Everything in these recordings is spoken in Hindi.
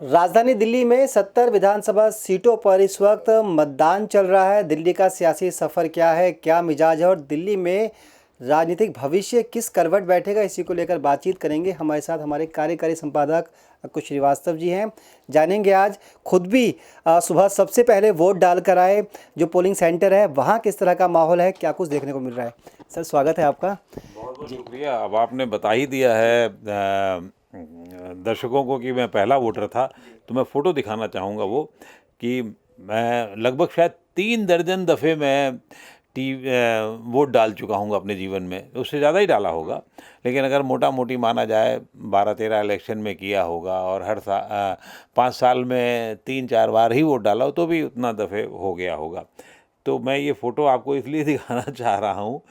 राजधानी दिल्ली में 70 विधानसभा सीटों पर इस वक्त मतदान चल रहा है। दिल्ली का सियासी सफ़र क्या है, क्या मिजाज है और दिल्ली में राजनीतिक भविष्य किस करवट बैठेगा, इसी को लेकर बातचीत करेंगे। हमारे साथ हमारे कार्यकारी संपादक अंकुश श्रीवास्तव जी हैं। जानेंगे आज खुद भी सुबह सबसे पहले वोट डाल कर आए, जो पोलिंग सेंटर है वहाँ किस तरह का माहौल है, क्या कुछ देखने को मिल रहा है। सर, स्वागत है आपका। बहुत बहुत शुक्रिया। अब आपने बता ही दिया है दर्शकों को कि मैं पहला वोटर था, तो मैं फ़ोटो दिखाना चाहूँगा वो कि मैं लगभग शायद 3 दर्जन दफ़े मैं वोट डाल चुका हूँ अपने जीवन में। उससे ज़्यादा ही डाला होगा, लेकिन अगर मोटा मोटी माना जाए 12-13 इलेक्शन में किया होगा और हर 5 साल में 3-4 बार ही वोट डाला हो तो भी उतना दफ़े हो गया होगा। तो मैं ये फ़ोटो आपको इसलिए दिखाना चाह रहा हूँ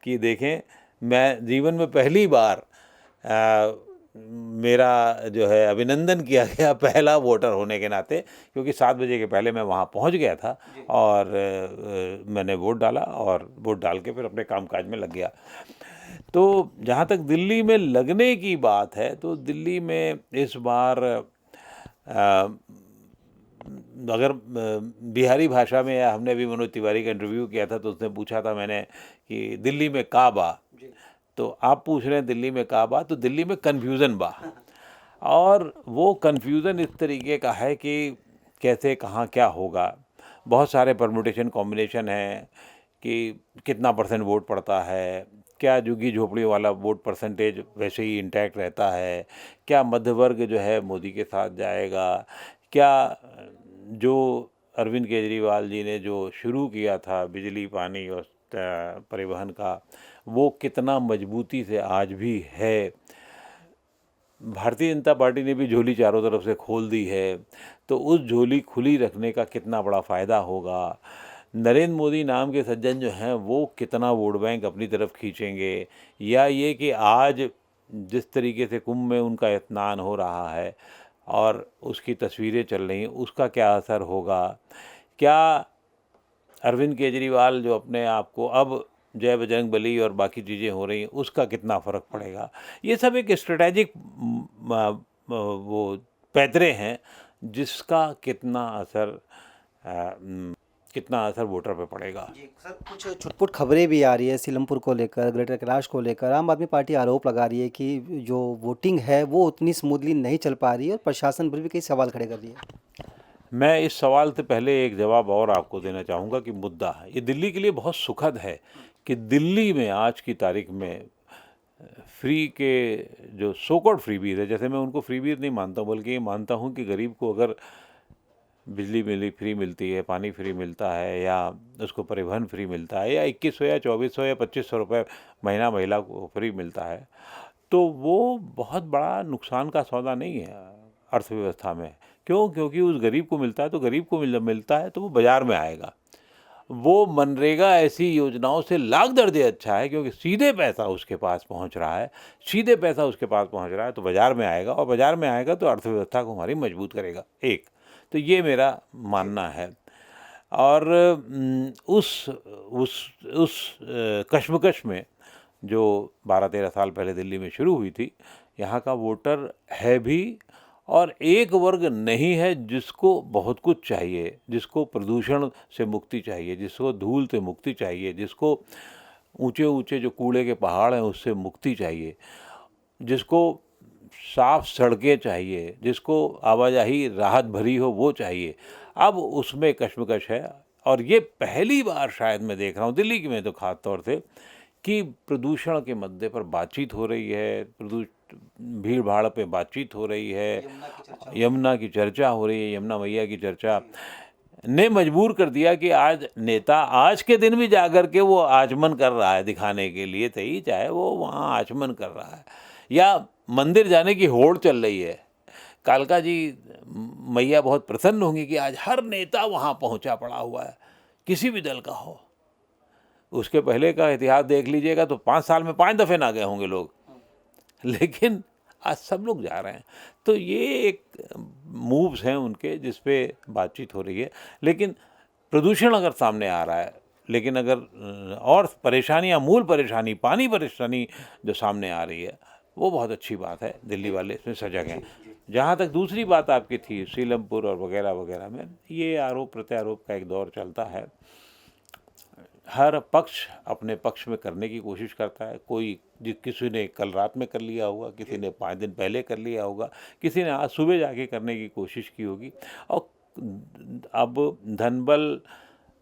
कि देखें, मैं जीवन में पहली बार मेरा जो है अभिनंदन किया गया पहला वोटर होने के नाते, क्योंकि 7 बजे के पहले मैं वहाँ पहुँच गया था और मैंने वोट डाला और वोट डाल के फिर अपने कामकाज में लग गया। तो जहाँ तक दिल्ली में लगने की बात है, तो दिल्ली में इस बार अगर बिहारी भाषा में, या हमने अभी मनोज तिवारी का इंटरव्यू किया था तो उसने पूछा था मैंने कि दिल्ली में का बा, तो आप पूछ रहे हैं दिल्ली में का बा, तो दिल्ली में कन्फ्यूज़न बा। और वो कन्फ्यूज़न इस तरीके का है कि कैसे कहाँ क्या होगा। बहुत सारे परम्यूटेशन कॉम्बिनेशन हैं कि कितना % वोट पड़ता है, क्या झुग्गी झोपड़ी वाला वोट परसेंटेज वैसे ही इंटैक्ट रहता है, क्या मध्य वर्ग जो है मोदी के साथ जाएगा, क्या जो अरविंद केजरीवाल जी ने जो शुरू किया था बिजली पानी और परिवहन का, वो कितना मजबूती से आज भी है। भारतीय जनता पार्टी ने भी झोली चारों तरफ से खोल दी है, तो उस झोली खुली रखने का कितना बड़ा फ़ायदा होगा। नरेंद्र मोदी नाम के सज्जन जो हैं वो कितना वोट बैंक अपनी तरफ खींचेंगे, या ये कि आज जिस तरीके से कुंभ में उनका स्नान हो रहा है और उसकी तस्वीरें चल रही हैं, उसका क्या असर होगा। क्या अरविंद केजरीवाल जो अपने आप को अब जय बजरंगबली और बाकी चीज़ें हो रही हैं, उसका कितना फ़र्क पड़ेगा। ये सब एक स्ट्रेटजिक वो पैतरे हैं जिसका कितना असर वोटर पे पड़ेगा। जी सर, कुछ छुटपुट खबरें भी आ रही है सीलमपुर को लेकर, ग्रेटर कैलाश को लेकर। आम आदमी पार्टी आरोप लगा रही है कि जो वोटिंग है वो उतनी स्मूथली नहीं चल पा रही है और प्रशासन पर भी कई सवाल खड़े कर दिए। मैं इस सवाल से पहले एक जवाब और आपको देना चाहूँगा कि मुद्दा है ये दिल्ली के लिए बहुत सुखद है कि दिल्ली में आज की तारीख में फ्री के जो सो कॉल्ड फ्रीबीज है, जैसे मैं उनको फ्रीबीज नहीं मानता हूँ, बल्कि ये मानता हूँ कि गरीब को अगर बिजली फ्री मिलती है, पानी फ्री मिलता है, या उसको परिवहन फ्री मिलता है, या 2100 या 2400 या 2500 रुपये महीना महिला को फ्री मिलता है, तो वो बहुत बड़ा नुकसान का सौदा नहीं है अर्थव्यवस्था में। क्यों? क्योंकि उस गरीब को मिलता है, तो गरीब को मिलता है तो वो बाज़ार में आएगा। वो मनरेगा ऐसी योजनाओं से लाख दर्जे अच्छा है, क्योंकि सीधे पैसा उसके पास पहुंच रहा है, सीधे पैसा उसके पास पहुंच रहा है, तो बाज़ार में आएगा, और बाज़ार में आएगा तो अर्थव्यवस्था को हमारी मजबूत करेगा। एक तो ये मेरा मानना है। और उस कश्मकश में जो 12-13 साल पहले दिल्ली में शुरू हुई थी, यहाँ का वोटर है भी, और एक वर्ग नहीं है जिसको बहुत कुछ चाहिए, जिसको प्रदूषण से मुक्ति चाहिए, जिसको धूल से मुक्ति चाहिए, जिसको ऊंचे ऊंचे जो कूड़े के पहाड़ हैं उससे मुक्ति चाहिए, जिसको साफ सड़कें चाहिए, जिसको आवाजाही राहत भरी हो वो चाहिए। अब उसमें कश्मकश है, और ये पहली बार शायद मैं देख रहा हूँ दिल्ली की में तो ख़ास तौर से कि प्रदूषण के मुद्दे पर बातचीत हो रही है, भीड़ भाड़ पे बातचीत हो रही है, यमुना की चर्चा हो रही है। यमुना मैया की चर्चा ने मजबूर कर दिया कि आज नेता आज के दिन भी जाकर के वो आचमन कर रहा है, दिखाने के लिए सही, चाहे वो वहाँ आचमन कर रहा है या मंदिर जाने की होड़ चल रही है। कालका जी मैया बहुत प्रसन्न होंगी कि आज हर नेता वहाँ पहुँचा पड़ा हुआ है, किसी भी दल का हो। उसके पहले का इतिहास देख लीजिएगा तो 5 साल में 5 दफ़े ना गए होंगे लोग, लेकिन आज सब लोग जा रहे हैं। तो ये एक मूव्स हैं उनके जिस पे बातचीत हो रही है। लेकिन प्रदूषण अगर सामने आ रहा है, लेकिन अगर और परेशानियाँ, मूल परेशानी पानी परेशानी जो सामने आ रही है, वो बहुत अच्छी बात है। दिल्ली वाले इसमें सजग हैं। जहाँ तक दूसरी बात आपकी थी सीलमपुर और वगैरह वगैरह में, ये आरोप प्रत्यारोप का एक दौर चलता है। हर पक्ष अपने पक्ष में करने की कोशिश करता है। किसी ने कल रात में कर लिया होगा, किसी ने 5 दिन पहले कर लिया होगा, किसी ने आज सुबह जाके करने की कोशिश की होगी। और अब धनबल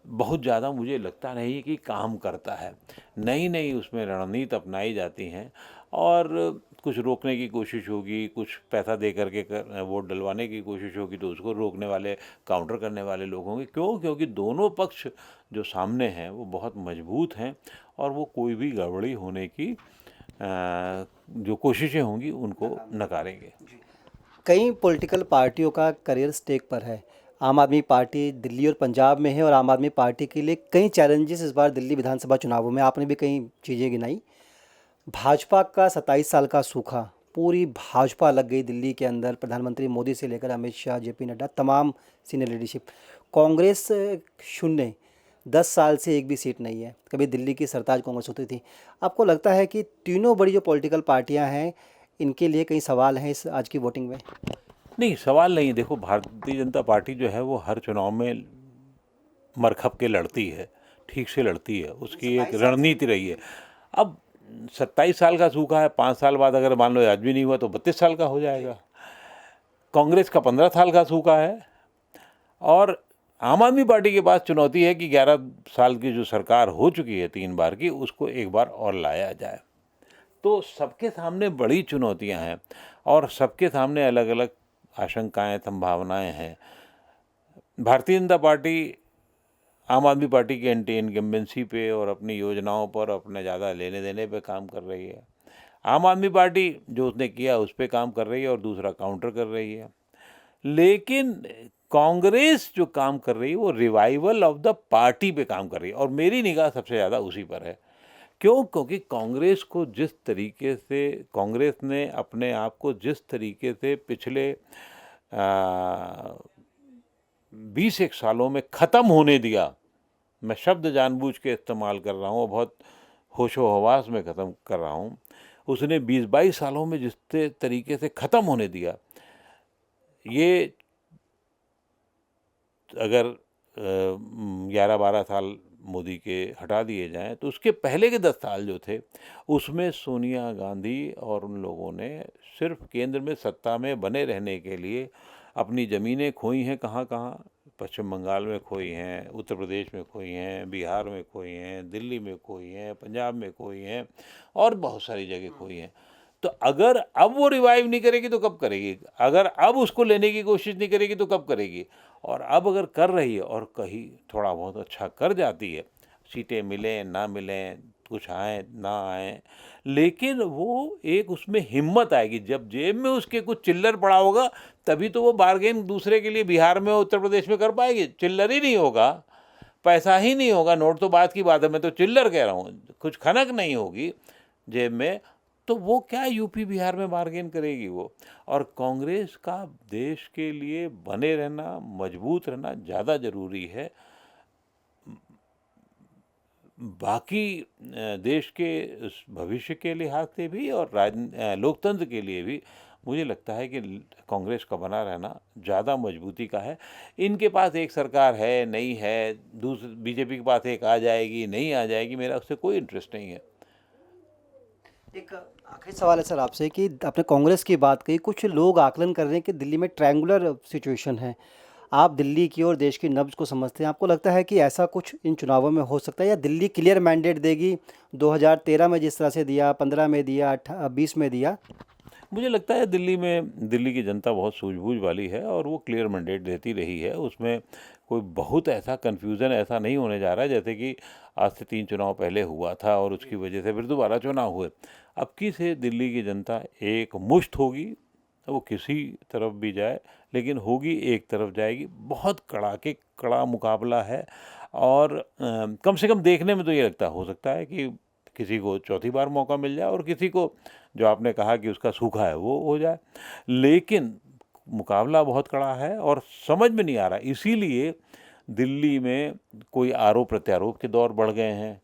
बहुत ज़्यादा मुझे लगता नहीं कि काम करता है। नई नई उसमें रणनीति अपनाई जाती हैं और कुछ रोकने की कोशिश होगी, कुछ पैसा दे करके वोट डलवाने की कोशिश होगी, तो उसको रोकने वाले, काउंटर करने वाले लोग होंगे। क्यों? क्योंकि दोनों पक्ष जो सामने हैं वो बहुत मजबूत हैं और वो कोई भी गड़बड़ी होने की जो कोशिशें होंगी उनको नकारेंगे। कई पॉलिटिकल पार्टियों का करियर स्टेक पर है। आम आदमी पार्टी दिल्ली और पंजाब में है और आम आदमी पार्टी के लिए कई चैलेंजेस इस बार दिल्ली विधानसभा चुनावों में, आपने भी कई चीज़ें गिनाई। भाजपा का 27 साल का सूखा, पूरी भाजपा लग गई दिल्ली के अंदर, प्रधानमंत्री मोदी से लेकर अमित शाह, जेपी नड्डा, तमाम सीनियर लीडरशिप। कांग्रेस शून्य, 10 साल से एक भी सीट नहीं है। कभी दिल्ली की सरताज कांग्रेस होती थी। आपको लगता है कि तीनों बड़ी जो पॉलिटिकल पार्टियां हैं, इनके लिए कई सवाल हैं इस आज की वोटिंग में? नहीं, सवाल नहीं। देखो, भारतीय जनता पार्टी जो है वो हर चुनाव में मरखप के लड़ती है, ठीक से लड़ती है, उसकी एक रणनीति रही है। अब 27 साल का सूखा है, 5 साल बाद अगर मान लो आज भी नहीं हुआ तो 32 साल का हो जाएगा। कांग्रेस का 15 साल का सूखा है और आम आदमी पार्टी के पास चुनौती है कि 11 साल की जो सरकार हो चुकी है 3 बार की, उसको एक बार और लाया जाए। तो सबके सामने बड़ी चुनौतियां हैं और सबके सामने अलग अलग आशंकाएं, संभावनाएं हैं। भारतीय जनता पार्टी आम आदमी पार्टी की एंटी इनकम्बेंसी पे और अपनी योजनाओं पर, अपने ज़्यादा लेने देने पे काम कर रही है। आम आदमी पार्टी जो उसने किया उस पर काम कर रही है और दूसरा काउंटर कर रही है। लेकिन कांग्रेस जो काम कर रही है वो रिवाइवल ऑफ द पार्टी पे काम कर रही है और मेरी निगाह सबसे ज़्यादा उसी पर है। क्यों? क्योंकि कांग्रेस को जिस तरीके से, कांग्रेस ने अपने आप को जिस तरीके से पिछले 20-1 सालों में ख़त्म होने दिया, मैं शब्द जानबूझ के इस्तेमाल कर रहा हूँ, बहुत होशो हवास में ख़त्म कर रहा हूँ, उसने 20-22 सालों में जिस तरीके से ख़त्म होने दिया, ये अगर 11-12 साल मोदी के हटा दिए जाएं तो उसके पहले के 10 साल जो थे उसमें सोनिया गांधी और उन लोगों ने सिर्फ केंद्र में सत्ता में बने रहने के लिए अपनी ज़मीनें खोई हैं। कहाँ कहाँ? पश्चिम बंगाल में खोई हैं, उत्तर प्रदेश में खोई हैं, बिहार में खोई हैं, दिल्ली में खोई हैं, पंजाब में खोई हैं और बहुत सारी जगह खोई हैं। तो अगर अब वो रिवाइव नहीं करेगी तो कब करेगी? अगर अब उसको लेने की कोशिश नहीं करेगी तो कब करेगी? और अब अगर कर रही है और कहीं थोड़ा बहुत अच्छा कर जाती है, सीटें मिलें ना मिलें, कुछ आए ना आए, लेकिन वो एक उसमें हिम्मत आएगी। जब जेब में उसके कुछ चिल्लर पड़ा होगा तभी तो वो बार्गेन दूसरे के लिए बिहार में, उत्तर प्रदेश में कर पाएगी। चिल्लर ही नहीं होगा, पैसा ही नहीं होगा, नोट तो बात की बात है, मैं तो चिल्लर कह रहा हूँ, कुछ खनक नहीं होगी जेब में, तो वो क्या यूपी बिहार में बार्गेन करेगी वो? और कांग्रेस का देश के लिए बने रहना, मजबूत रहना ज़्यादा ज़रूरी है। बाकी देश के भविष्य के लिहाज से भी और लोकतंत्र के लिए भी मुझे लगता है कि कांग्रेस का बना रहना ज़्यादा मजबूती का है। इनके पास एक सरकार है, नहीं है, बीजेपी के पास एक आ जाएगी, नहीं आ जाएगी, मेरा उससे कोई इंटरेस्ट नहीं है। एक आखिरी सवाल है सर आपसे कि आपने कांग्रेस की बात कही, कुछ लोग आकलन कर रहे हैं कि दिल्ली में ट्रायंगुलर सिचुएशन है। आप दिल्ली की और देश की नब्ज़ को समझते हैं, आपको लगता है कि ऐसा कुछ इन चुनावों में हो सकता है या दिल्ली क्लियर मैंडेट देगी? 2013 में जिस तरह से दिया, 15 में दिया, 20 में दिया। मुझे लगता है दिल्ली की जनता बहुत सूझबूझ वाली है और वो क्लियर मैंडेट देती रही है। उसमें कोई बहुत ऐसा कन्फ्यूज़न ऐसा नहीं होने जा रहा है जैसे कि आज से 3 चुनाव पहले हुआ था और उसकी वजह से फिर दोबारा चुनाव हुए। अब की से दिल्ली की जनता एक मुश्त होगी, वो किसी तरफ भी जाए लेकिन होगी, एक तरफ जाएगी। बहुत कड़ा मुकाबला है और कम से कम देखने में तो ये लगता हो सकता है कि किसी को चौथी बार मौका मिल जाए और किसी को, जो आपने कहा कि उसका सूखा है, वो हो जाए। लेकिन मुकाबला बहुत कड़ा है और समझ में नहीं आ रहा, इसीलिए दिल्ली में कोई आरोप प्रत्यारोप के दौर बढ़ गए हैं।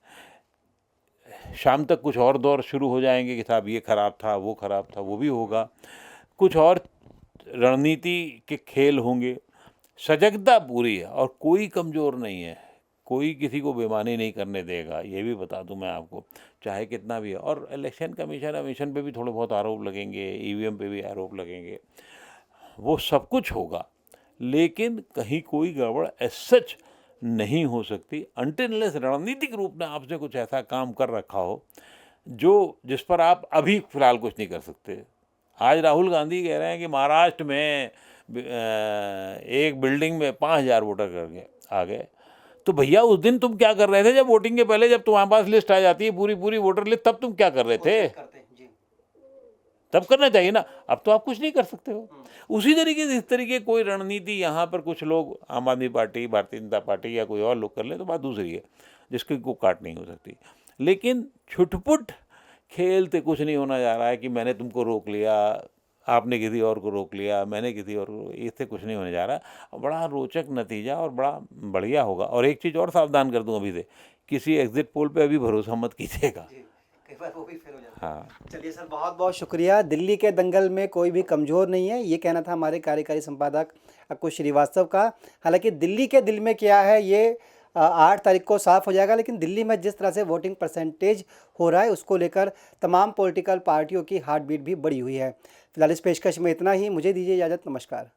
शाम तक कुछ और दौर शुरू हो जाएंगे कि साहब ये खराब था, वो खराब था, वो भी होगा। कुछ और रणनीति के खेल होंगे, सजगता पूरी है और कोई कमज़ोर नहीं है, कोई किसी को बेईमानी नहीं करने देगा, ये भी बता दूं मैं आपको, चाहे कितना भी है। और इलेक्शन कमीशन पे भी थोड़े बहुत आरोप लगेंगे, ईवीएम पे भी आरोप लगेंगे, वो सब कुछ होगा, लेकिन कहीं कोई गड़बड़ एज सच नहीं हो सकती अनटिल अनलेस रणनीतिक रूप में आपने कुछ ऐसा काम कर रखा हो जो जिस पर आप अभी फिलहाल कुछ नहीं कर सकते। आज राहुल गांधी कह रहे हैं कि महाराष्ट्र में एक बिल्डिंग में 5,000 वोटर कर गए आ गए। तो भैया उस दिन तुम क्या कर रहे थे जब वोटिंग के पहले, जब तुम्हारे पास लिस्ट आ जाती है पूरी वोटर लिस्ट, तब तुम क्या कर रहे थे? तब करना चाहिए ना। अब तो आप कुछ नहीं कर सकते हो। उसी तरीके से इस तरीके कोई रणनीति यहाँ पर कुछ लोग, आम आदमी पार्टी, भारतीय जनता पार्टी या कोई और लोग कर ले तो बात दूसरी है, जिसकी को काट नहीं हो सकती। लेकिन छुटपुट खेल से कुछ नहीं होना जा रहा है कि मैंने तुमको रोक लिया, आपने किसी और को रोक लिया, मैंने किसी और को, इससे कुछ नहीं होने जा रहा। बड़ा रोचक नतीजा और बड़ा बढ़िया होगा। और एक चीज़ और सावधान कर दूं अभी से, किसी एग्जिट पोल पे अभी भरोसा मत कीजिएगा, कई बार वो भी फेल हो जाता है। हाँ। चलिए सर, बहुत बहुत शुक्रिया। दिल्ली के दंगल में कोई भी कमज़ोर नहीं है, ये कहना था हमारे कार्यकारी संपादक अंकुश श्रीवास्तव का। हालांकि दिल्ली के दिल में क्या है ये 8 तारीख को साफ हो जाएगा, लेकिन दिल्ली में जिस तरह से वोटिंग परसेंटेज हो रहा है उसको लेकर तमाम पॉलिटिकल पार्टियों की हार्ट बीट भी बढ़ी हुई है। फिलहाल इस पेशकश में इतना ही, मुझे दीजिए इजाज़त, नमस्कार।